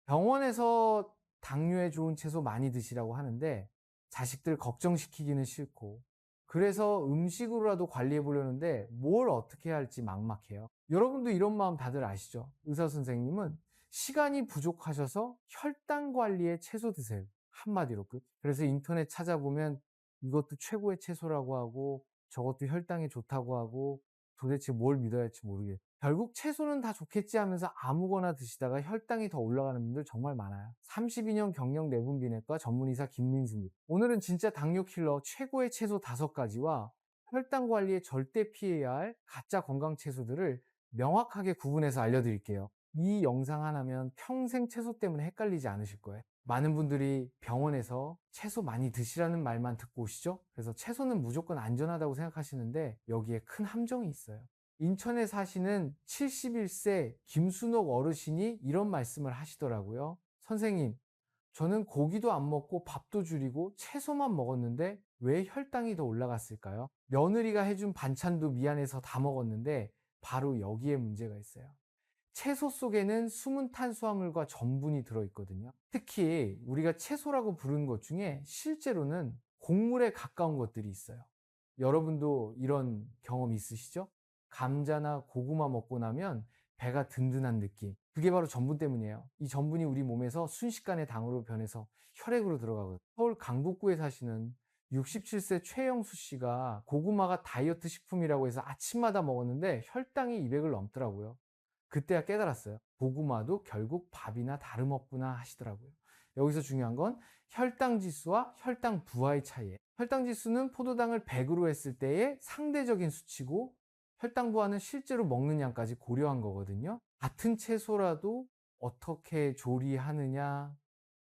병원에서 당뇨에 좋은 채소 많이 드시라고 하는데 자식들 걱정시키기는 싫고, 그래서 음식으로라도 관리해 보려는데 뭘 어떻게 해야 할지 막막해요. 여러분도 이런 마음 다들 아시죠? 의사 선생님은 시간이 부족하셔서 혈당 관리에 채소 드세요. 한마디로 끝. 그래서 인터넷 찾아보면 이것도 최고의 채소라고 하고 저것도 혈당에 좋다고 하고, 도대체 뭘 믿어야 할지 모르겠어요. 결국 채소는 다 좋겠지 하면서 아무거나 드시다가 혈당이 더 올라가는 분들 정말 많아요. 32년 경력 내분비내과 전문의사 김민수님. 오늘은 진짜 당뇨 킬러 최고의 채소 5가지와 혈당 관리에 절대 피해야 할 가짜 건강 채소들을 명확하게 구분해서 알려드릴게요. 이 영상 하나면 평생 채소 때문에 헷갈리지 않으실 거예요. 많은 분들이 병원에서 채소 많이 드시라는 말만 듣고 오시죠? 그래서 채소는 무조건 안전하다고 생각하시는데 여기에 큰 함정이 있어요. 인천에 사시는 71세 김순옥 어르신이 이런 말씀을 하시더라고요. 선생님, 저는 고기도 안 먹고 밥도 줄이고 채소만 먹었는데 왜 혈당이 더 올라갔을까요? 며느리가 해준 반찬도 미안해서 다 먹었는데 바로 여기에 문제가 있어요. 채소 속에는 숨은 탄수화물과 전분이 들어있거든요. 특히 우리가 채소라고 부르는 것 중에 실제로는 곡물에 가까운 것들이 있어요. 여러분도 이런 경험 있으시죠? 감자나 고구마 먹고 나면 배가 든든한 느낌. 그게 바로 전분 때문이에요. 이 전분이 우리 몸에서 순식간에 당으로 변해서 혈액으로 들어가거든요. 서울 강북구에 사시는 67세 최영수 씨가 고구마가 다이어트 식품이라고 해서 아침마다 먹었는데 혈당이 200을 넘더라고요. 그때야 깨달았어요. 고구마도 결국 밥이나 다름없구나 하시더라고요. 여기서 중요한 건 혈당 지수와 혈당 부하의 차이예요. 혈당 지수는 포도당을 100으로 했을 때의 상대적인 수치고, 혈당 부하는 실제로 먹는 양까지 고려한 거거든요. 같은 채소라도 어떻게 조리하느냐,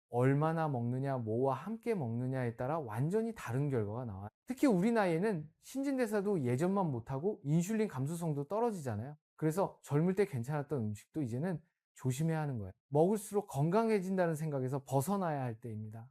얼마나 먹느냐, 뭐와 함께 먹느냐에 따라 완전히 다른 결과가 나와요. 특히 우리 나이에는 신진대사도 예전만 못하고 인슐린 감수성도 떨어지잖아요. 그래서 젊을 때 괜찮았던 음식도 이제는 조심해야 하는 거예요. 먹을수록 건강해진다는 생각에서 벗어나야 할 때입니다.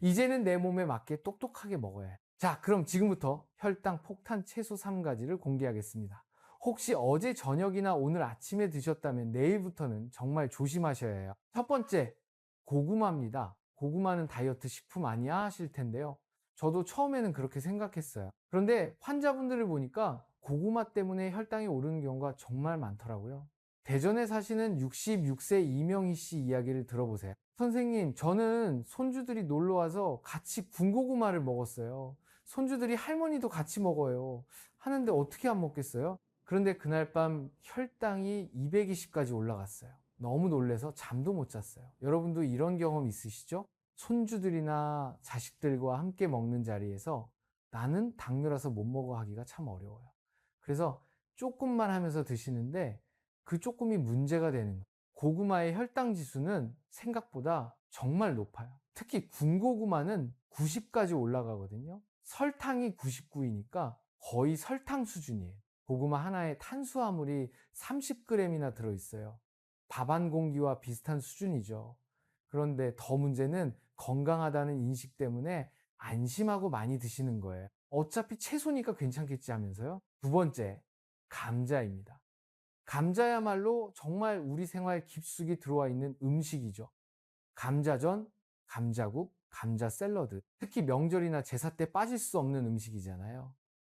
이제는 내 몸에 맞게 똑똑하게 먹어야 해요. 자, 그럼 지금부터 혈당 폭탄 채소 3가지를 공개하겠습니다. 혹시 어제 저녁이나 오늘 아침에 드셨다면 내일부터는 정말 조심하셔야 해요. 첫 번째, 고구마입니다. 고구마는 다이어트 식품 아니야 하실 텐데요. 저도 처음에는 그렇게 생각했어요. 그런데 환자분들을 보니까 고구마 때문에 혈당이 오르는 경우가 정말 많더라고요. 대전에 사시는 66세 이명희 씨 이야기를 들어보세요. 선생님, 저는 손주들이 놀러 와서 같이 군고구마를 먹었어요. 손주들이 할머니도 같이 먹어요. 하는데 어떻게 안 먹겠어요? 그런데 그날 밤 혈당이 220까지 올라갔어요. 너무 놀래서 잠도 못 잤어요. 여러분도 이런 경험 있으시죠? 손주들이나 자식들과 함께 먹는 자리에서 나는 당뇨라서 못 먹어 하기가 참 어려워요. 그래서 조금만 하면서 드시는데 그 조금이 문제가 되는 거예요. 고구마의 혈당 지수는 생각보다 정말 높아요. 특히 군고구마는 90까지 올라가거든요. 설탕이 99이니까 거의 설탕 수준이에요. 고구마 하나에 탄수화물이 30g이나 들어있어요. 밥 한 공기와 비슷한 수준이죠. 그런데 더 문제는 건강하다는 인식 때문에 안심하고 많이 드시는 거예요. 어차피 채소니까 괜찮겠지 하면서요. 두 번째, 감자입니다. 감자야말로 정말 우리 생활 깊숙이 들어와 있는 음식이죠. 감자전, 감자국, 감자 샐러드. 특히 명절이나 제사 때 빠질 수 없는 음식이잖아요.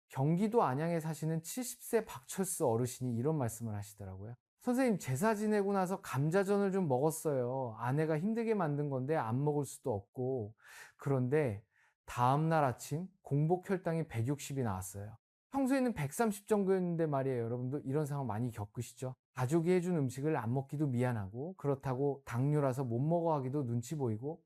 경기도 안양에 사시는 70세 박철수 어르신이 이런 말씀을 하시더라고요. 선생님, 제사 지내고 나서 감자전을 좀 먹었어요. 아내가 힘들게 만든 건데 안 먹을 수도 없고. 그런데 다음날 아침 공복 혈당이 160이 나왔어요. 평소에는 130 정도였는데 말이에요. 여러분도 이런 상황 많이 겪으시죠? 가족이 해준 음식을 안 먹기도 미안하고, 그렇다고 당뇨라서 못 먹어 하기도 눈치 보이고,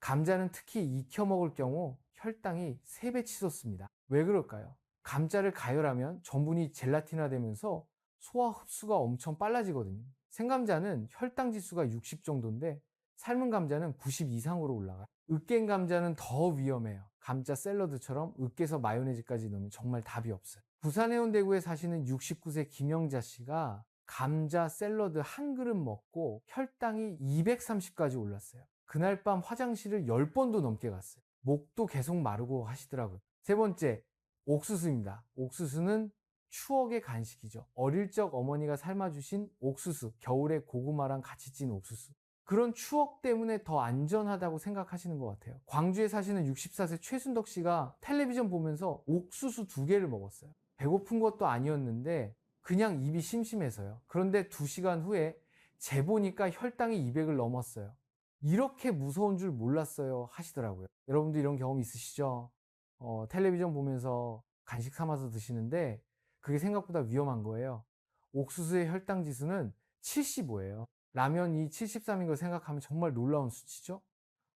감자는 특히 익혀 먹을 경우 혈당이 3배 치솟습니다. 왜 그럴까요? 감자를 가열하면 전분이 젤라틴화 되면서 소화 흡수가 엄청 빨라지거든요. 생감자는 혈당 지수가 60 정도인데 삶은 감자는 90 이상으로 올라가요. 으깬 감자는 더 위험해요. 감자 샐러드처럼 으깨서 마요네즈까지 넣으면 정말 답이 없어요. 부산 해운대구에 사시는 69세 김영자 씨가 감자 샐러드 한 그릇 먹고 혈당이 230까지 올랐어요. 그날 밤 화장실을 10번도 넘게 갔어요. 목도 계속 마르고 하시더라고요. 세 번째, 옥수수입니다. 옥수수는 추억의 간식이죠. 어릴 적 어머니가 삶아주신 옥수수, 겨울에 고구마랑 같이 찐 옥수수. 그런 추억 때문에 더 안전하다고 생각하시는 것 같아요. 광주에 사시는 64세 최순덕 씨가 텔레비전 보면서 옥수수 2개를 먹었어요. 배고픈 것도 아니었는데 그냥 입이 심심해서요. 그런데 2시간 후에 재보니까 혈당이 200을 넘었어요. 이렇게 무서운 줄 몰랐어요 하시더라고요. 여러분도 이런 경험 있으시죠? 텔레비전 보면서 간식 삼아서 드시는데 그게 생각보다 위험한 거예요. 옥수수의 혈당 지수는 75예요. 라면이 73인 걸 생각하면 정말 놀라운 수치죠?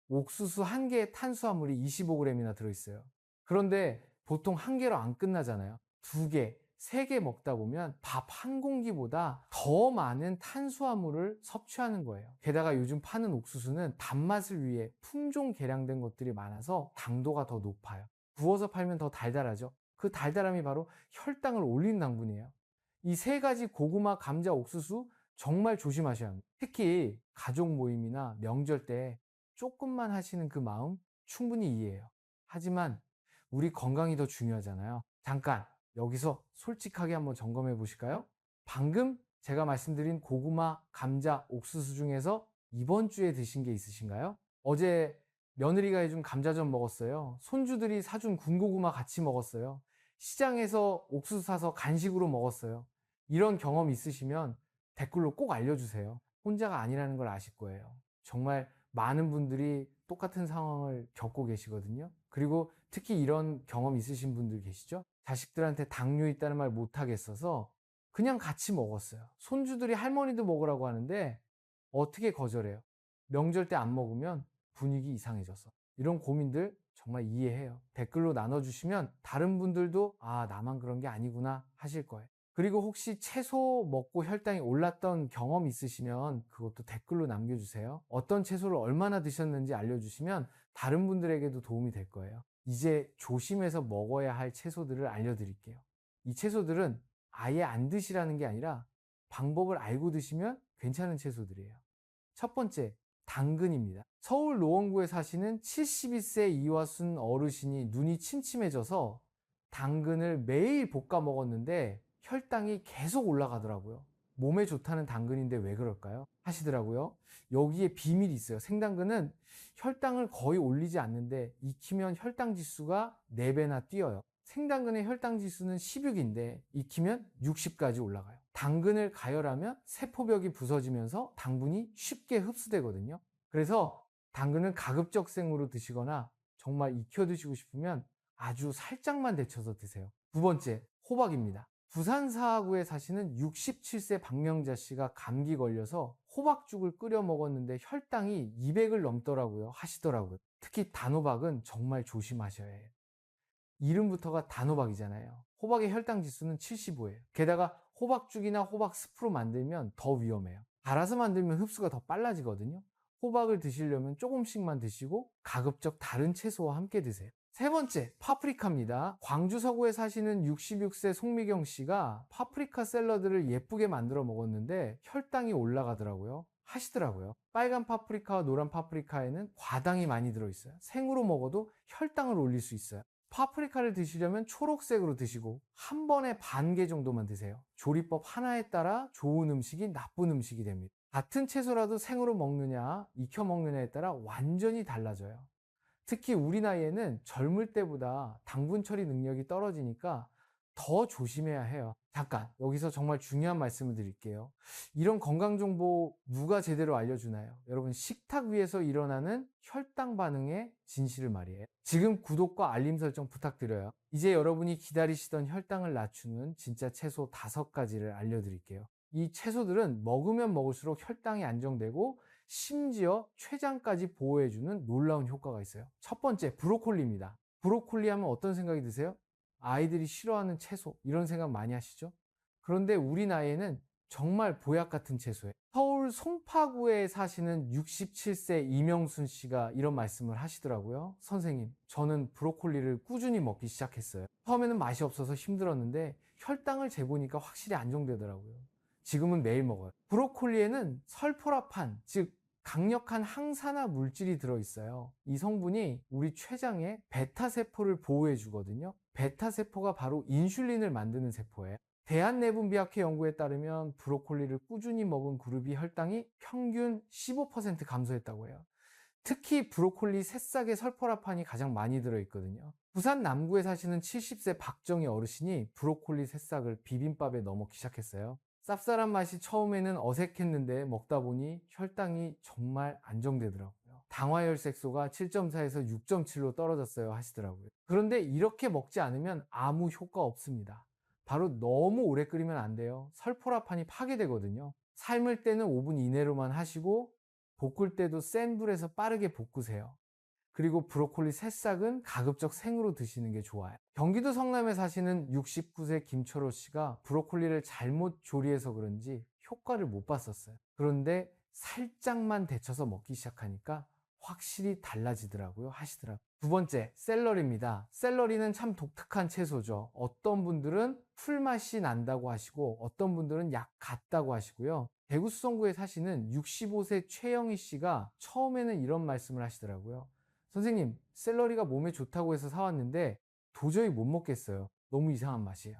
옥수수 한 개의 탄수화물이 25g이나 들어있어요. 그런데 보통 한 개로 안 끝나잖아요. 2개, 3개 먹다 보면 밥 한 공기보다 더 많은 탄수화물을 섭취하는 거예요. 게다가 요즘 파는 옥수수는 단맛을 위해 품종 개량된 것들이 많아서 당도가 더 높아요. 구워서 팔면 더 달달하죠. 그 달달함이 바로 혈당을 올리는 당분이에요. 이 3가지 고구마, 감자, 옥수수 정말 조심하셔야 합니다. 특히 가족 모임이나 명절 때 조금만 하시는 그 마음 충분히 이해해요. 하지만 우리 건강이 더 중요하잖아요. 잠깐 여기서 솔직하게 한번 점검해 보실까요? 방금 제가 말씀드린 고구마, 감자, 옥수수 중에서 이번 주에 드신 게 있으신가요? 어제 며느리가 해준 감자전 먹었어요. 손주들이 사준 군고구마 같이 먹었어요. 시장에서 옥수수 사서 간식으로 먹었어요. 이런 경험 있으시면 댓글로 꼭 알려주세요. 혼자가 아니라는 걸 아실 거예요. 정말 많은 분들이 똑같은 상황을 겪고 계시거든요. 그리고 특히 이런 경험 있으신 분들 계시죠? 자식들한테 당뇨 있다는 말 못하겠어서 그냥 같이 먹었어요. 손주들이 할머니도 먹으라고 하는데 어떻게 거절해요? 명절 때 안 먹으면 분위기 이상해져서. 이런 고민들 정말 이해해요. 댓글로 나눠주시면 다른 분들도 아, 나만 그런 게 아니구나 하실 거예요. 그리고 혹시 채소 먹고 혈당이 올랐던 경험 있으시면 그것도 댓글로 남겨주세요. 어떤 채소를 얼마나 드셨는지 알려주시면 다른 분들에게도 도움이 될 거예요. 이제 조심해서 먹어야 할 채소들을 알려드릴게요. 이 채소들은 아예 안 드시라는 게 아니라 방법을 알고 드시면 괜찮은 채소들이에요. 첫 번째, 당근입니다. 서울 노원구에 사시는 71세 이화순 어르신이 눈이 침침해져서 당근을 매일 볶아 먹었는데 혈당이 계속 올라가더라고요. 몸에 좋다는 당근인데 왜 그럴까요? 하시더라고요. 여기에 비밀이 있어요. 생당근은 혈당을 거의 올리지 않는데 익히면 혈당 지수가 4배나 뛰어요. 생당근의 혈당 지수는 16인데 익히면 60까지 올라가요. 당근을 가열하면 세포벽이 부서지면서 당분이 쉽게 흡수되거든요. 그래서 당근은 가급적 생으로 드시거나 정말 익혀 드시고 싶으면 아주 살짝만 데쳐서 드세요. 두 번째, 호박입니다. 부산 사하구에 사시는 67세 박명자 씨가 감기 걸려서 호박죽을 끓여 먹었는데 혈당이 200을 넘더라고요. 하시더라고요. 특히 단호박은 정말 조심하셔야 해요. 이름부터가 단호박이잖아요. 호박의 혈당 지수는 75예요. 게다가 호박죽이나 호박 스프로 만들면 더 위험해요. 갈아서 만들면 흡수가 더 빨라지거든요. 호박을 드시려면 조금씩만 드시고 가급적 다른 채소와 함께 드세요. 세 번째, 파프리카입니다. 광주 서구에 사시는 66세 송미경 씨가 파프리카 샐러드를 예쁘게 만들어 먹었는데 혈당이 올라가더라고요. 하시더라고요. 빨간 파프리카와 노란 파프리카에는 과당이 많이 들어있어요. 생으로 먹어도 혈당을 올릴 수 있어요. 파프리카를 드시려면 초록색으로 드시고 한 번에 반 개 정도만 드세요. 조리법 하나에 따라 좋은 음식이 나쁜 음식이 됩니다. 같은 채소라도 생으로 먹느냐 익혀 먹느냐에 따라 완전히 달라져요. 특히 우리 나이에는 젊을 때보다 당분 처리 능력이 떨어지니까 더 조심해야 해요. 잠깐 여기서 정말 중요한 말씀을 드릴게요. 이런 건강 정보 누가 제대로 알려주나요? 여러분, 식탁 위에서 일어나는 혈당 반응의 진실을 말이에요. 지금 구독과 알림 설정 부탁드려요. 이제 여러분이 기다리시던 혈당을 낮추는 진짜 채소 5가지를 알려드릴게요. 이 채소들은 먹으면 먹을수록 혈당이 안정되고 심지어 췌장까지 보호해주는 놀라운 효과가 있어요. 첫 번째, 브로콜리입니다. 브로콜리 하면 어떤 생각이 드세요? 아이들이 싫어하는 채소, 이런 생각 많이 하시죠? 그런데 우리 나이에는 정말 보약 같은 채소예요. 서울 송파구에 사시는 67세 이명순 씨가 이런 말씀을 하시더라고요. 선생님, 저는 브로콜리를 꾸준히 먹기 시작했어요. 처음에는 맛이 없어서 힘들었는데 혈당을 재보니까 확실히 안정되더라고요. 지금은 매일 먹어요. 브로콜리에는 설포라판, 즉 강력한 항산화 물질이 들어있어요. 이 성분이 우리 췌장의 베타 세포를 보호해 주거든요. 베타 세포가 바로 인슐린을 만드는 세포예요. 대한내분비학회 연구에 따르면 브로콜리를 꾸준히 먹은 그룹이 혈당이 평균 15% 감소했다고 해요. 특히 브로콜리 새싹에 설포라판이 가장 많이 들어있거든요. 부산 남구에 사시는 70세 박정희 어르신이 브로콜리 새싹을 비빔밥에 넣어 먹기 시작했어요. 쌉쌀한 맛이 처음에는 어색했는데 먹다 보니 혈당이 정말 안정되더라고요. 당화혈색소가 7.4에서 6.7로 떨어졌어요 하시더라고요. 그런데 이렇게 먹지 않으면 아무 효과 없습니다. 바로 너무 오래 끓이면 안 돼요. 설포라판이 파괴되거든요. 삶을 때는 5분 이내로만 하시고 볶을 때도 센 불에서 빠르게 볶으세요. 그리고 브로콜리 새싹은 가급적 생으로 드시는 게 좋아요. 경기도 성남에 사시는 69세 김철호 씨가 브로콜리를 잘못 조리해서 그런지 효과를 못 봤었어요. 그런데 살짝만 데쳐서 먹기 시작하니까 확실히 달라지더라고요 하시더라고요. 두 번째, 샐러리입니다. 샐러리는 참 독특한 채소죠. 어떤 분들은 풀맛이 난다고 하시고 어떤 분들은 약 같다고 하시고요. 대구 수성구에 사시는 65세 최영희 씨가 처음에는 이런 말씀을 하시더라고요. 선생님, 샐러리가 몸에 좋다고 해서 사왔는데 도저히 못 먹겠어요. 너무 이상한 맛이에요.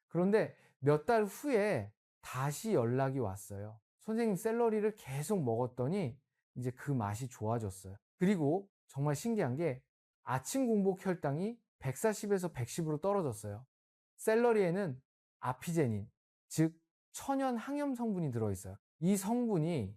그런데 몇 달 후에 다시 연락이 왔어요. 선생님, 샐러리를 계속 먹었더니 이제 그 맛이 좋아졌어요. 그리고 정말 신기한 게 아침 공복 혈당이 140에서 110으로 떨어졌어요. 샐러리에는 아피제닌, 즉 천연 항염 성분이 들어있어요. 이 성분이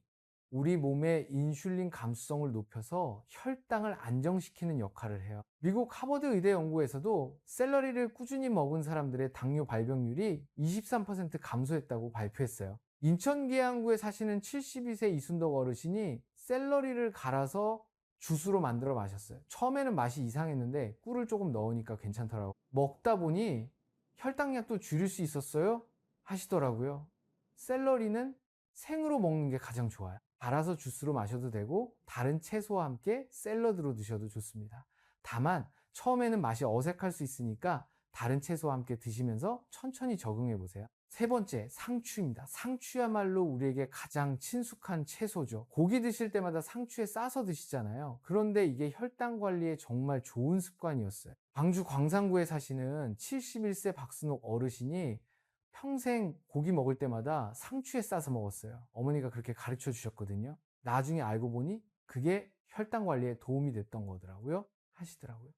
우리 몸의 인슐린 감수성을 높여서 혈당을 안정시키는 역할을 해요. 미국 하버드 의대 연구에서도 샐러리를 꾸준히 먹은 사람들의 당뇨 발병률이 23% 감소했다고 발표했어요. 인천 계양구에 사시는 72세 이순덕 어르신이 샐러리를 갈아서 주스로 만들어 마셨어요. 처음에는 맛이 이상했는데 꿀을 조금 넣으니까 괜찮더라고요. 먹다 보니 혈당약도 줄일 수 있었어요 하시더라고요. 샐러리는 생으로 먹는 게 가장 좋아요. 갈아서 주스로 마셔도 되고 다른 채소와 함께 샐러드로 드셔도 좋습니다. 다만 처음에는 맛이 어색할 수 있으니까 다른 채소와 함께 드시면서 천천히 적응해 보세요. 세 번째, 상추입니다. 상추야말로 우리에게 가장 친숙한 채소죠. 고기 드실 때마다 상추에 싸서 드시잖아요. 그런데 이게 혈당 관리에 정말 좋은 습관이었어요. 광주 광산구에 사시는 71세 박순옥 어르신이 평생 고기 먹을 때마다 상추에 싸서 먹었어요. 어머니가 그렇게 가르쳐 주셨거든요. 나중에 알고 보니 그게 혈당 관리에 도움이 됐던 거더라고요. 하시더라고요.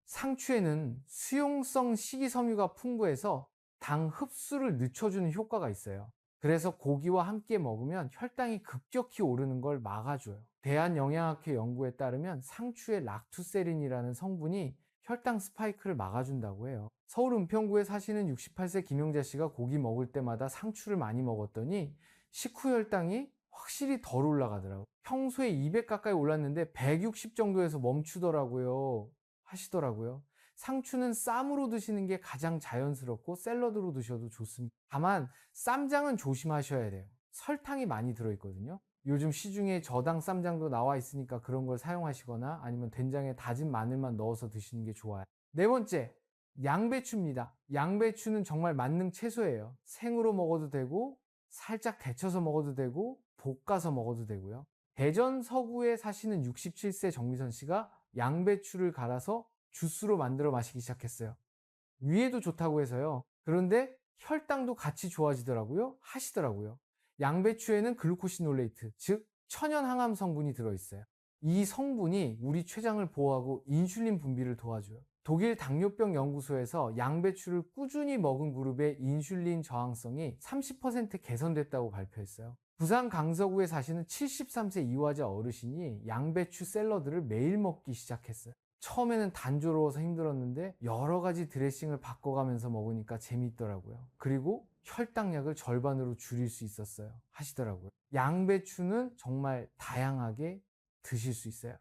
상추에는 수용성 식이섬유가 풍부해서 당 흡수를 늦춰주는 효과가 있어요. 그래서 고기와 함께 먹으면 혈당이 급격히 오르는 걸 막아줘요. 대한영양학회 연구에 따르면 상추의 락투세린이라는 성분이 혈당 스파이크를 막아준다고 해요. 서울 은평구에 사시는 68세 김영자 씨가 고기 먹을 때마다 상추를 많이 먹었더니 식후 혈당이 확실히 덜 올라가더라고요. 평소에 200 가까이 올랐는데 160 정도에서 멈추더라고요. 하시더라고요. 상추는 쌈으로 드시는 게 가장 자연스럽고 샐러드로 드셔도 좋습니다. 다만 쌈장은 조심하셔야 돼요. 설탕이 많이 들어있거든요. 요즘 시중에 저당 쌈장도 나와 있으니까 그런 걸 사용하시거나 아니면 된장에 다진 마늘만 넣어서 드시는 게 좋아요. 네 번째, 양배추입니다. 양배추는 정말 만능 채소예요. 생으로 먹어도 되고 살짝 데쳐서 먹어도 되고 볶아서 먹어도 되고요. 대전 서구에 사시는 67세 정미선 씨가 양배추를 갈아서 주스로 만들어 마시기 시작했어요. 위에도 좋다고 해서요. 그런데 혈당도 같이 좋아지더라고요. 하시더라고요. 양배추에는 글루코시놀레이트, 즉 천연 항암 성분이 들어있어요. 이 성분이 우리 췌장을 보호하고 인슐린 분비를 도와줘요. 독일 당뇨병 연구소에서 양배추를 꾸준히 먹은 그룹의 인슐린 저항성이 30% 개선됐다고 발표했어요. 부산 강서구에 사시는 73세 이화자 어르신이 양배추 샐러드를 매일 먹기 시작했어요. 처음에는 단조로워서 힘들었는데 여러 가지 드레싱을 바꿔가면서 먹으니까 재미있더라고요. 그리고 혈당약을 절반으로 줄일 수 있었어요. 하시더라고요. 양배추는 정말 다양하게 드실 수 있어요.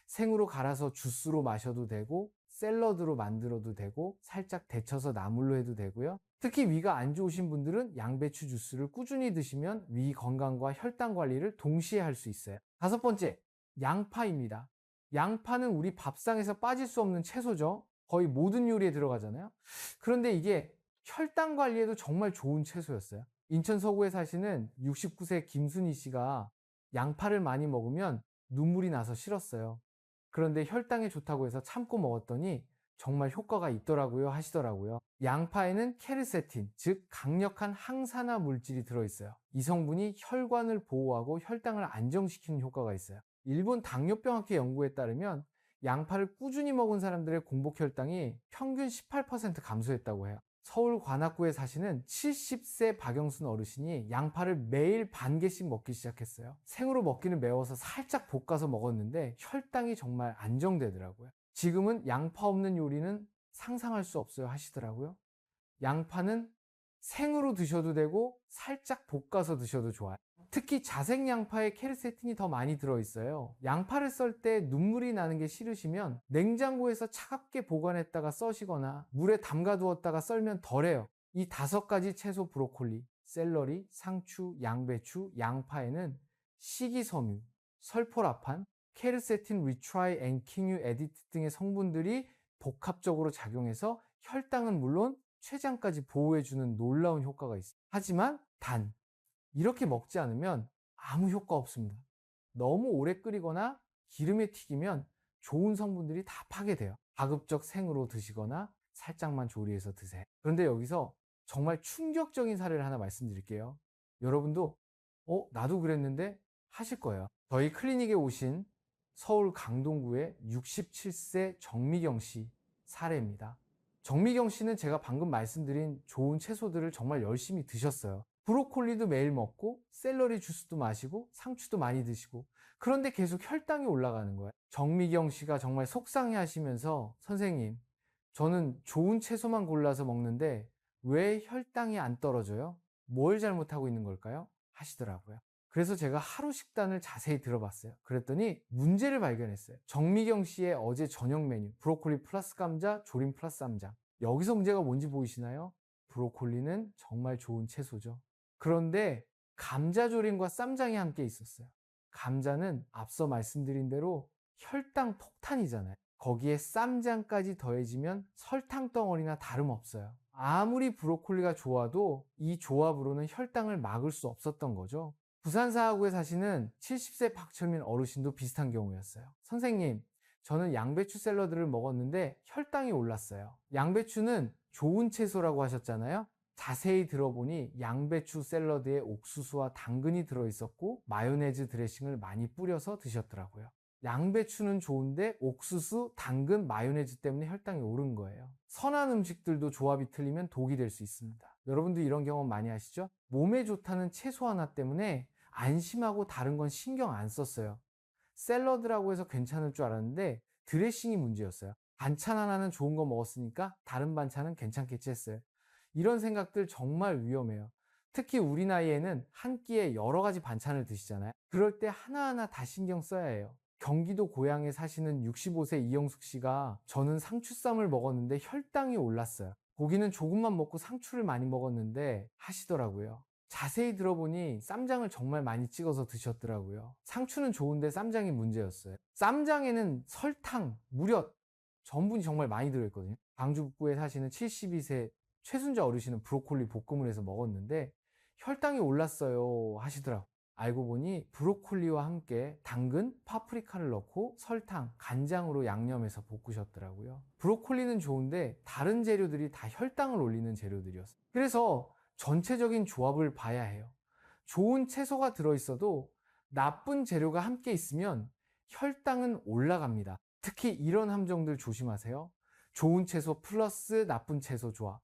생으로 갈아서 주스로 마셔도 되고 샐러드로 만들어도 되고 살짝 데쳐서 나물로 해도 되고요. 특히 위가 안 좋으신 분들은 양배추 주스를 꾸준히 드시면 위 건강과 혈당 관리를 동시에 할 수 있어요. 다섯 번째, 양파입니다. 양파는 우리 밥상에서 빠질 수 없는 채소죠. 거의 모든 요리에 들어가잖아요. 그런데 이게 혈당 관리에도 정말 좋은 채소였어요. 인천 서구에 사시는 69세 김순희 씨가 양파를 많이 먹으면 눈물이 나서 싫었어요. 그런데 혈당에 좋다고 해서 참고 먹었더니 정말 효과가 있더라고요 하시더라고요. 양파에는 케르세틴, 즉 강력한 항산화 물질이 들어있어요. 이 성분이 혈관을 보호하고 혈당을 안정시키는 효과가 있어요. 일본 당뇨병학회 연구에 따르면 양파를 꾸준히 먹은 사람들의 공복 혈당이 평균 18% 감소했다고 해요. 서울 관악구에 사시는 70세 박영순 어르신이 양파를 매일 반 개씩 먹기 시작했어요. 생으로 먹기는 매워서 살짝 볶아서 먹었는데 혈당이 정말 안정되더라고요. 지금은 양파 없는 요리는 상상할 수 없어요 하시더라고요. 양파는 생으로 드셔도 되고 살짝 볶아서 드셔도 좋아요. 특히 자색 양파에 케르세틴이 더 많이 들어있어요. 양파를 썰 때 눈물이 나는 게 싫으시면 냉장고에서 차갑게 보관했다가 써시거나 물에 담가두었다가 썰면 덜해요. 이 5가지 채소 브로콜리, 샐러리, 상추, 양배추, 양파에는 식이섬유, 설포라판, 케르세틴 리트라이 앤킹유 에디트 등의 성분들이 복합적으로 작용해서 혈당은 물론 췌장까지 보호해주는 놀라운 효과가 있어요. 하지만 이렇게 먹지 않으면 아무 효과 없습니다. 너무 오래 끓이거나 기름에 튀기면 좋은 성분들이 다 파괴돼요. 가급적 생으로 드시거나 살짝만 조리해서 드세요. 그런데 여기서 정말 충격적인 사례를 하나 말씀드릴게요. 여러분도 나도 그랬는데 하실 거예요. 저희 클리닉에 오신 서울 강동구의 67세 정미경 씨 사례입니다. 정미경 씨는 제가 방금 말씀드린 좋은 채소들을 정말 열심히 드셨어요. 브로콜리도 매일 먹고 샐러리 주스도 마시고 상추도 많이 드시고, 그런데 계속 혈당이 올라가는 거예요. 정미경 씨가 정말 속상해 하시면서 선생님, 저는 좋은 채소만 골라서 먹는데 왜 혈당이 안 떨어져요? 뭘 잘못하고 있는 걸까요? 하시더라고요. 그래서 제가 하루 식단을 자세히 들어봤어요. 그랬더니 문제를 발견했어요. 정미경 씨의 어제 저녁 메뉴, 브로콜리 플러스 감자, 조림 플러스 쌈장. 여기서 문제가 뭔지 보이시나요? 브로콜리는 정말 좋은 채소죠. 그런데 감자조림과 쌈장이 함께 있었어요. 감자는 앞서 말씀드린 대로 혈당 폭탄이잖아요. 거기에 쌈장까지 더해지면 설탕 덩어리나 다름없어요. 아무리 브로콜리가 좋아도 이 조합으로는 혈당을 막을 수 없었던 거죠. 부산 사하구에 사시는 70세 박철민 어르신도 비슷한 경우였어요. 선생님, 저는 양배추 샐러드를 먹었는데 혈당이 올랐어요. 양배추는 좋은 채소라고 하셨잖아요. 자세히 들어보니 양배추 샐러드에 옥수수와 당근이 들어있었고 마요네즈 드레싱을 많이 뿌려서 드셨더라고요. 양배추는 좋은데 옥수수, 당근, 마요네즈 때문에 혈당이 오른 거예요. 선한 음식들도 조합이 틀리면 독이 될 수 있습니다. 여러분도 이런 경험 많이 하시죠? 몸에 좋다는 채소 하나 때문에 안심하고 다른 건 신경 안 썼어요. 샐러드라고 해서 괜찮을 줄 알았는데 드레싱이 문제였어요. 반찬 하나는 좋은 거 먹었으니까 다른 반찬은 괜찮겠지 했어요. 이런 생각들 정말 위험해요. 특히 우리 나이에는 한 끼에 여러 가지 반찬을 드시잖아요. 그럴 때 하나하나 다 신경 써야 해요. 경기도 고양에 사시는 65세 이영숙 씨가 저는 상추쌈을 먹었는데 혈당이 올랐어요. 고기는 조금만 먹고 상추를 많이 먹었는데 하시더라고요. 자세히 들어보니 쌈장을 정말 많이 찍어서 드셨더라고요. 상추는 좋은데 쌈장이 문제였어요. 쌈장에는 설탕, 무려 전분이 정말 많이 들어있거든요. 광주 북구에 사시는 72세 최순자 어르신은 브로콜리 볶음을 해서 먹었는데 혈당이 올랐어요 하시더라고요. 알고 보니 브로콜리와 함께 당근, 파프리카를 넣고 설탕, 간장으로 양념해서 볶으셨더라고요. 브로콜리는 좋은데 다른 재료들이 다 혈당을 올리는 재료들이었어요. 그래서 전체적인 조합을 봐야 해요. 좋은 채소가 들어있어도 나쁜 재료가 함께 있으면 혈당은 올라갑니다. 특히 이런 함정들 조심하세요. 좋은 채소 플러스 나쁜 채소 조합,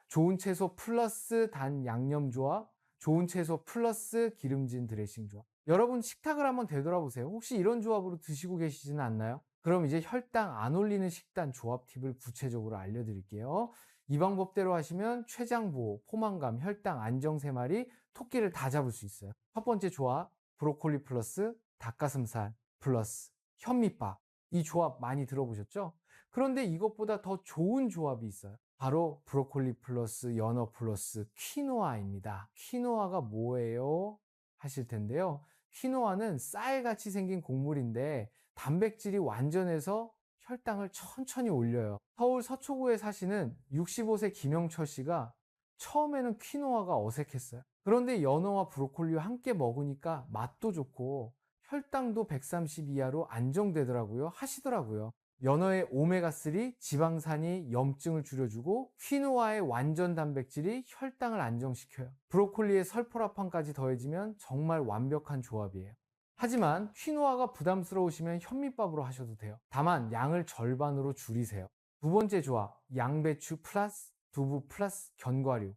좋은 채소 플러스 단 양념 조합, 좋은 채소 플러스 기름진 드레싱 조합. 여러분 식탁을 한번 되돌아보세요. 혹시 이런 조합으로 드시고 계시지는 않나요? 그럼 이제 혈당 안 올리는 식단 조합 팁을 구체적으로 알려드릴게요. 이 방법대로 하시면 췌장 보호, 포만감, 혈당 안정 3마리, 토끼를 다 잡을 수 있어요. 첫 번째 조합, 브로콜리 플러스 닭가슴살 플러스 현미밥. 이 조합 많이 들어보셨죠? 그런데 이것보다 더 좋은 조합이 있어요. 바로 브로콜리 플러스 연어 플러스 퀴노아입니다. 퀴노아가 뭐예요? 하실 텐데요. 퀴노아는 쌀같이 생긴 곡물인데 단백질이 완전해서 혈당을 천천히 올려요. 서울 서초구에 사시는 65세 김영철 씨가 처음에는 퀴노아가 어색했어요. 그런데 연어와 브로콜리와 함께 먹으니까 맛도 좋고 혈당도 130 이하로 안정되더라고요 하시더라고요. 연어의 오메가3 지방산이 염증을 줄여주고 퀴노아의 완전 단백질이 혈당을 안정시켜요. 브로콜리에 설포라판까지 더해지면 정말 완벽한 조합이에요. 하지만 퀴노아가 부담스러우시면 현미밥으로 하셔도 돼요. 다만 양을 절반으로 줄이세요. 두 번째 조합, 양배추 플러스 두부 플러스 견과류.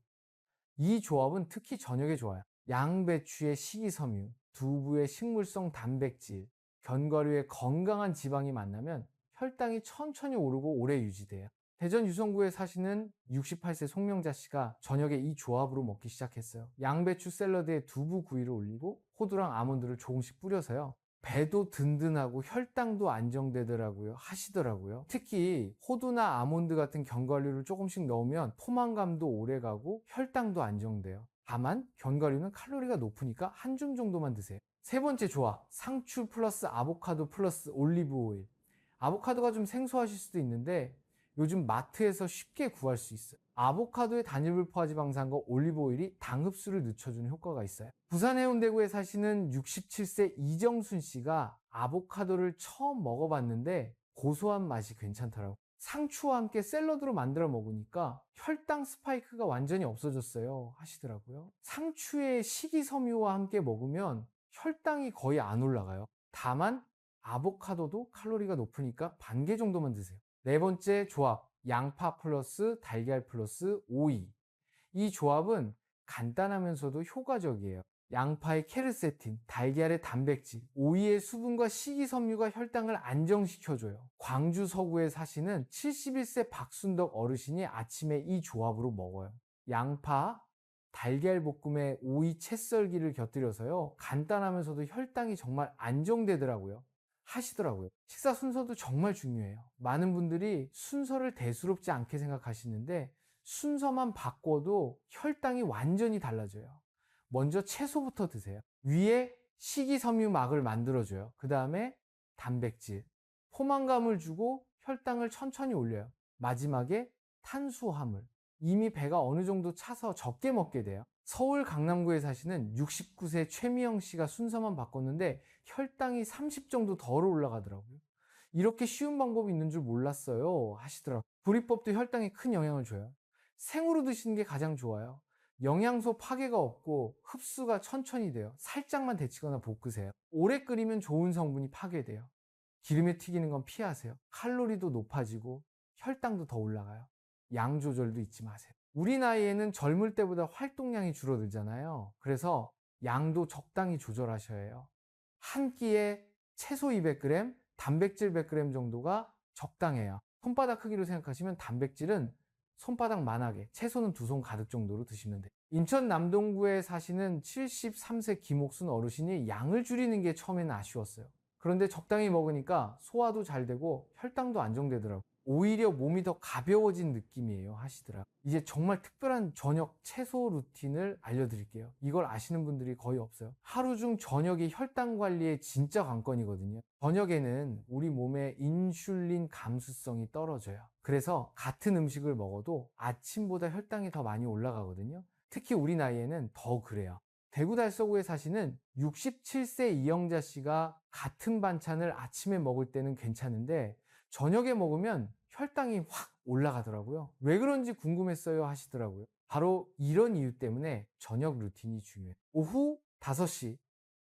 이 조합은 특히 저녁에 좋아요. 양배추의 식이섬유, 두부의 식물성 단백질, 견과류의 건강한 지방이 만나면 혈당이 천천히 오르고 오래 유지돼요. 대전 유성구에 사시는 68세 송명자 씨가 저녁에 이 조합으로 먹기 시작했어요. 양배추 샐러드에 두부 구이를 올리고 호두랑 아몬드를 조금씩 뿌려서요. 배도 든든하고 혈당도 안정되더라고요. 하시더라고요. 특히 호두나 아몬드 같은 견과류를 조금씩 넣으면 포만감도 오래가고 혈당도 안정돼요. 다만 견과류는 칼로리가 높으니까 한 줌 정도만 드세요. 세 번째 조합, 상추 플러스 아보카도 플러스 올리브 오일. 아보카도가 좀 생소하실 수도 있는데 요즘 마트에서 쉽게 구할 수 있어요. 아보카도의 단일불포화 지방산과 올리브 오일이 당 흡수를 늦춰주는 효과가 있어요. 부산 해운대구에 사시는 67세 이정순 씨가 아보카도를 처음 먹어봤는데 고소한 맛이 괜찮더라고요. 상추와 함께 샐러드로 만들어 먹으니까 혈당 스파이크가 완전히 없어졌어요 하시더라고요. 상추의 식이섬유와 함께 먹으면 혈당이 거의 안 올라가요. 다만 아보카도도 칼로리가 높으니까 반 개 정도만 드세요. 네 번째 조합, 양파 플러스 달걀 플러스 오이. 이 조합은 간단하면서도 효과적이에요. 양파의 케르세틴, 달걀의 단백질, 오이의 수분과 식이섬유가 혈당을 안정시켜줘요. 광주 서구에 사시는 71세 박순덕 어르신이 아침에 이 조합으로 먹어요. 양파, 달걀 볶음에 오이 채 썰기를 곁들여서요. 간단하면서도 혈당이 정말 안정되더라고요. 하시더라고요. 식사 순서도 정말 중요해요. 많은 분들이 순서를 대수롭지 않게 생각하시는데 순서만 바꿔도 혈당이 완전히 달라져요. 먼저 채소부터 드세요. 위에 식이섬유막을 만들어줘요. 그 다음에 단백질, 포만감을 주고 혈당을 천천히 올려요. 마지막에 탄수화물. 이미 배가 어느 정도 차서 적게 먹게 돼요. 서울 강남구에 사시는 69세 최미영 씨가 순서만 바꿨는데 혈당이 30 정도 덜 올라가더라고요. 이렇게 쉬운 방법이 있는 줄 몰랐어요 하시더라고요. 조리법도 혈당에 큰 영향을 줘요. 생으로 드시는 게 가장 좋아요. 영양소 파괴가 없고 흡수가 천천히 돼요. 살짝만 데치거나 볶으세요. 오래 끓이면 좋은 성분이 파괴돼요. 기름에 튀기는 건 피하세요. 칼로리도 높아지고 혈당도 더 올라가요. 양 조절도 잊지 마세요. 우리 나이에는 젊을 때보다 활동량이 줄어들잖아요. 그래서 양도 적당히 조절하셔야 해요. 한 끼에 채소 200g, 단백질 100g 정도가 적당해요. 손바닥 크기로 생각하시면 단백질은 손바닥만하게, 채소는 두 손 가득 정도로 드시면 돼요. 인천 남동구에 사시는 73세 김옥순 어르신이 양을 줄이는 게 처음에는 아쉬웠어요. 그런데 적당히 먹으니까 소화도 잘 되고 혈당도 안정되더라고요. 오히려 몸이 더 가벼워진 느낌이에요 하시더라고요. 이제 정말 특별한 저녁 채소 루틴을 알려드릴게요. 이걸 아시는 분들이 거의 없어요. 하루 중 저녁이 혈당 관리의 진짜 관건이거든요. 저녁에는 우리 몸의 인슐린 감수성이 떨어져요. 그래서 같은 음식을 먹어도 아침보다 혈당이 더 많이 올라가거든요. 특히 우리 나이에는 더 그래요. 대구 달서구에 사시는 67세 이영자 씨가 같은 반찬을 아침에 먹을 때는 괜찮은데 저녁에 먹으면 혈당이 확 올라가더라고요. 왜 그런지 궁금했어요 하시더라고요. 바로 이런 이유 때문에 저녁 루틴이 중요해요. 오후 5시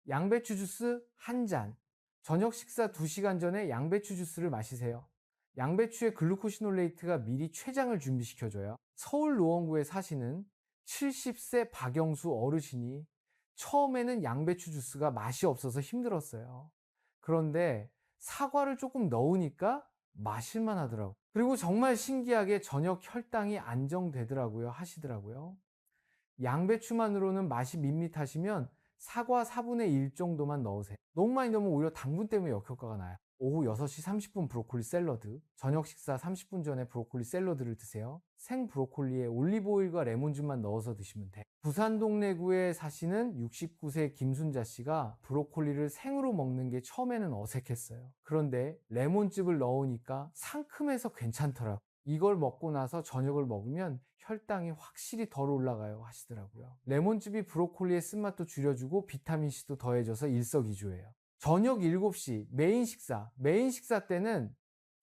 양배추 주스 한 잔. 저녁 식사 2시간 전에 양배추 주스를 마시세요. 양배추의 글루코시놀레이트가 미리 췌장을 준비시켜줘요. 서울 노원구에 사시는 70세 박영수 어르신이 처음에는 양배추 주스가 맛이 없어서 힘들었어요. 그런데 사과를 조금 넣으니까 마실만 하더라고요. 그리고 정말 신기하게 저녁 혈당이 안정되더라고요 하시더라고요. 양배추만으로는 맛이 밋밋하시면 사과 4분의 1 정도만 넣으세요. 너무 많이 넣으면 오히려 당분 때문에 역효과가 나요. 오후 6시 30분 브로콜리 샐러드, 저녁 식사 30분 전에 브로콜리 샐러드를 드세요. 생 브로콜리에 올리브오일과 레몬즙만 넣어서 드시면 돼요. 부산 동래구에 사시는 69세 김순자 씨가 브로콜리를 생으로 먹는 게 처음에는 어색했어요. 그런데 레몬즙을 넣으니까 상큼해서 괜찮더라고요. 이걸 먹고 나서 저녁을 먹으면 혈당이 확실히 덜 올라가요 하시더라고요. 레몬즙이 브로콜리의 쓴맛도 줄여주고 비타민C도 더해져서 일석이조예요. 저녁 7시 메인 식사 때는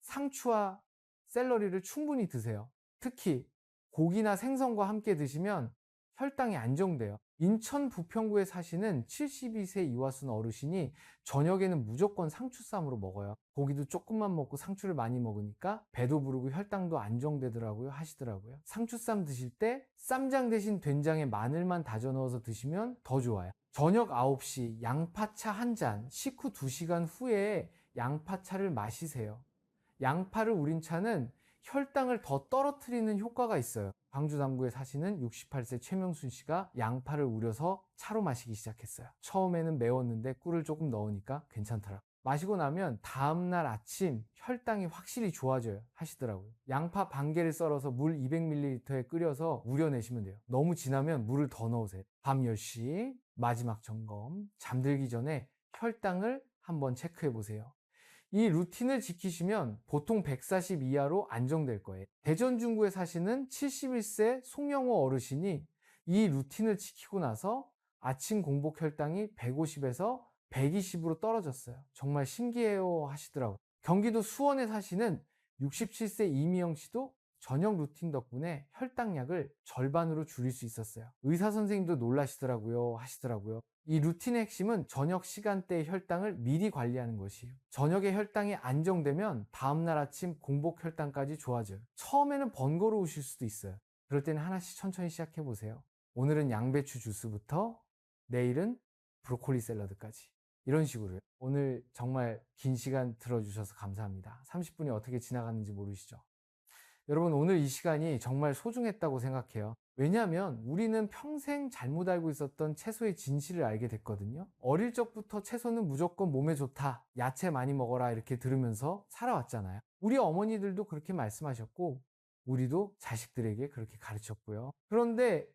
상추와 샐러리를 충분히 드세요. 특히 고기나 생선과 함께 드시면 혈당이 안정돼요. 인천 부평구에 사시는 72세 이화순 어르신이 저녁에는 무조건 상추쌈으로 먹어요. 고기도 조금만 먹고 상추를 많이 먹으니까 배도 부르고 혈당도 안정되더라고요 하시더라고요. 상추쌈 드실 때 쌈장 대신 된장에 마늘만 다져 넣어서 드시면 더 좋아요. 저녁 9시 양파차 한 잔, 식후 2시간 후에 양파차를 마시세요. 양파를 우린 차는 혈당을 더 떨어뜨리는 효과가 있어요. 광주 남구에 사시는 68세 최명순 씨가 양파를 우려서 차로 마시기 시작했어요. 처음에는 매웠는데 꿀을 조금 넣으니까 괜찮더라. 마시고 나면 다음날 아침 혈당이 확실히 좋아져요 하시더라고요. 양파 반 개를 썰어서 물 200ml에 끓여서 우려내시면 돼요. 너무 진하면 물을 더 넣으세요. 밤 10시 마지막 점검, 잠들기 전에 혈당을 한번 체크해 보세요. 이 루틴을 지키시면 보통 140 이하로 안정될 거예요. 대전 중구에 사시는 71세 송영호 어르신이 이 루틴을 지키고 나서 아침 공복 혈당이 150에서 120으로 떨어졌어요. 정말 신기해요 하시더라고요. 경기도 수원에 사시는 67세 이미영 씨도 저녁 루틴 덕분에 혈당약을 절반으로 줄일 수 있었어요. 의사 선생님도 놀라시더라고요 하시더라고요. 이 루틴의 핵심은 저녁 시간대의 혈당을 미리 관리하는 것이에요. 저녁에 혈당이 안정되면 다음날 아침 공복 혈당까지 좋아져요. 처음에는 번거로우실 수도 있어요. 그럴 때는 하나씩 천천히 시작해 보세요. 오늘은 양배추 주스부터 내일은 브로콜리 샐러드까지 이런 식으로요. 오늘 정말 긴 시간 들어주셔서 감사합니다. 30분이 어떻게 지나갔는지 모르시죠? 여러분 오늘 이 시간이 정말 소중했다고 생각해요. 왜냐하면 우리는 평생 잘못 알고 있었던 채소의 진실을 알게 됐거든요. 어릴 적부터 채소는 무조건 몸에 좋다, 야채 많이 먹어라 이렇게 들으면서 살아왔잖아요. 우리 어머니들도 그렇게 말씀하셨고 우리도 자식들에게 그렇게 가르쳤고요. 그런데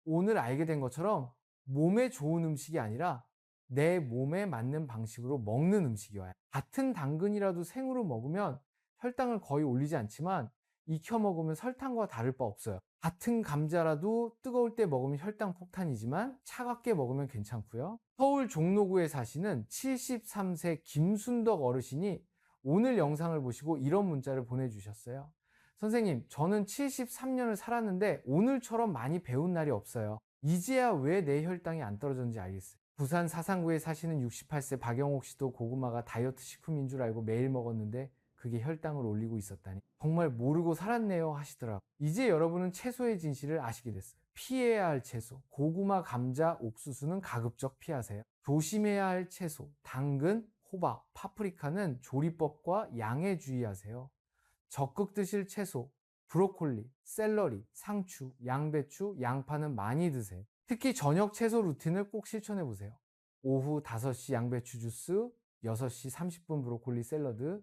오늘 알게 된 것처럼 몸에 좋은 음식이 아니라 내 몸에 맞는 방식으로 먹는 음식이 와요. 같은 당근이라도 생으로 먹으면 혈당을 거의 올리지 않지만 익혀 먹으면 설탕과 다를 바 없어요. 같은 감자라도 뜨거울 때 먹으면 혈당 폭탄이지만 차갑게 먹으면 괜찮고요. 서울 종로구에 사시는 73세 김순덕 어르신이 오늘 영상을 보시고 이런 문자를 보내주셨어요. 선생님, 저는 73년을 살았는데 오늘처럼 많이 배운 날이 없어요. 이제야 왜 내 혈당이 안 떨어졌는지 알겠어요. 부산 사상구에 사시는 68세 박영옥 씨도 고구마가 다이어트 식품인 줄 알고 매일 먹었는데 그게 혈당을 올리고 있었다니 정말 모르고 살았네요 하시더라고요. 이제 여러분은 채소의 진실을 아시게 됐어요. 피해야 할 채소, 고구마, 감자, 옥수수는 가급적 피하세요. 조심해야 할 채소, 당근, 호박, 파프리카는 조리법과 양에 주의하세요. 적극 드실 채소, 브로콜리, 샐러리, 상추, 양배추, 양파는 많이 드세요. 특히 저녁 채소 루틴을 꼭 실천해 보세요. 오후 5시 양배추 주스, 6시 30분 브로콜리 샐러드,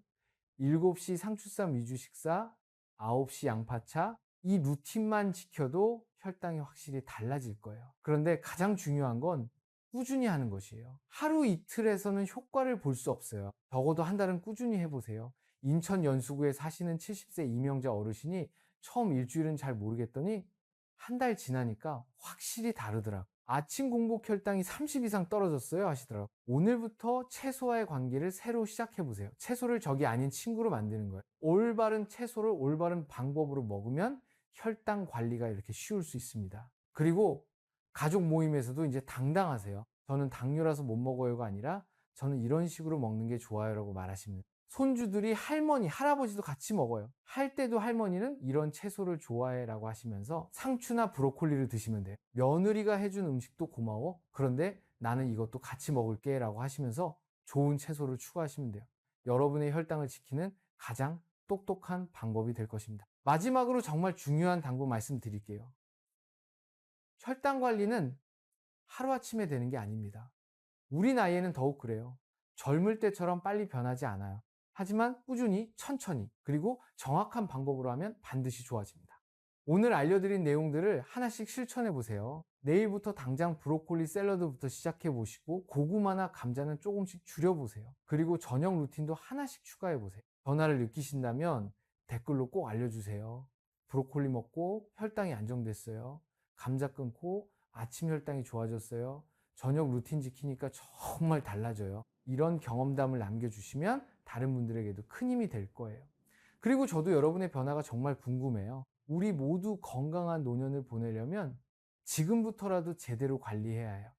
7시 상추쌈 위주 식사, 9시 양파차, 이 루틴만 지켜도 혈당이 확실히 달라질 거예요. 그런데 가장 중요한 건 꾸준히 하는 것이에요. 하루 이틀에서는 효과를 볼 수 없어요. 적어도 한 달은 꾸준히 해보세요. 인천 연수구에 사시는 70세 이명자 어르신이 처음 일주일은 잘 모르겠더니 한 달 지나니까 확실히 다르더라고요. 아침 공복 혈당이 30 이상 떨어졌어요 하시더라고요. 오늘부터 채소와의 관계를 새로 시작해 보세요. 채소를 적이 아닌 친구로 만드는 거예요. 올바른 채소를 올바른 방법으로 먹으면 혈당 관리가 이렇게 쉬울 수 있습니다. 그리고 가족 모임에서도 이제 당당하세요. 저는 당뇨라서 못 먹어요가 아니라 저는 이런 식으로 먹는 게 좋아요라고 말하시면 손주들이 할머니, 할아버지도 같이 먹어요. 할 때도 할머니는 이런 채소를 좋아해 라고 하시면서 상추나 브로콜리를 드시면 돼요. 며느리가 해준 음식도 고마워. 그런데 나는 이것도 같이 먹을게 라고 하시면서 좋은 채소를 추가하시면 돼요. 여러분의 혈당을 지키는 가장 똑똑한 방법이 될 것입니다. 마지막으로 정말 중요한 당부 말씀드릴게요. 혈당 관리는 하루아침에 되는 게 아닙니다. 우리 나이에는 더욱 그래요. 젊을 때처럼 빨리 변하지 않아요. 하지만 꾸준히 천천히 그리고 정확한 방법으로 하면 반드시 좋아집니다. 오늘 알려드린 내용들을 하나씩 실천해 보세요. 내일부터 당장 브로콜리 샐러드부터 시작해 보시고 고구마나 감자는 조금씩 줄여 보세요. 그리고 저녁 루틴도 하나씩 추가해 보세요. 변화를 느끼신다면 댓글로 꼭 알려주세요. 브로콜리 먹고 혈당이 안정됐어요. 감자 끊고 아침 혈당이 좋아졌어요. 저녁 루틴 지키니까 정말 달라져요. 이런 경험담을 남겨주시면 다른 분들에게도 큰 힘이 될 거예요. 그리고 저도 여러분의 변화가 정말 궁금해요. 우리 모두 건강한 노년을 보내려면 지금부터라도 제대로 관리해야 해요.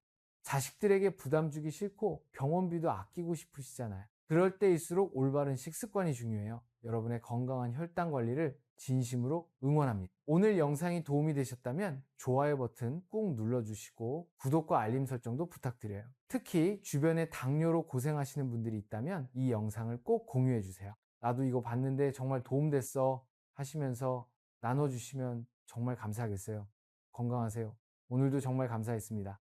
자식들에게 부담 주기 싫고 병원비도 아끼고 싶으시잖아요. 그럴 때일수록 올바른 식습관이 중요해요. 여러분의 건강한 혈당 관리를 진심으로 응원합니다. 오늘 영상이 도움이 되셨다면 좋아요 버튼 꾹 눌러주시고 구독과 알림 설정도 부탁드려요. 특히 주변에 당뇨로 고생하시는 분들이 있다면 이 영상을 꼭 공유해 주세요. 나도 이거 봤는데 정말 도움됐어 하시면서 나눠주시면 정말 감사하겠어요. 건강하세요. 오늘도 정말 감사했습니다.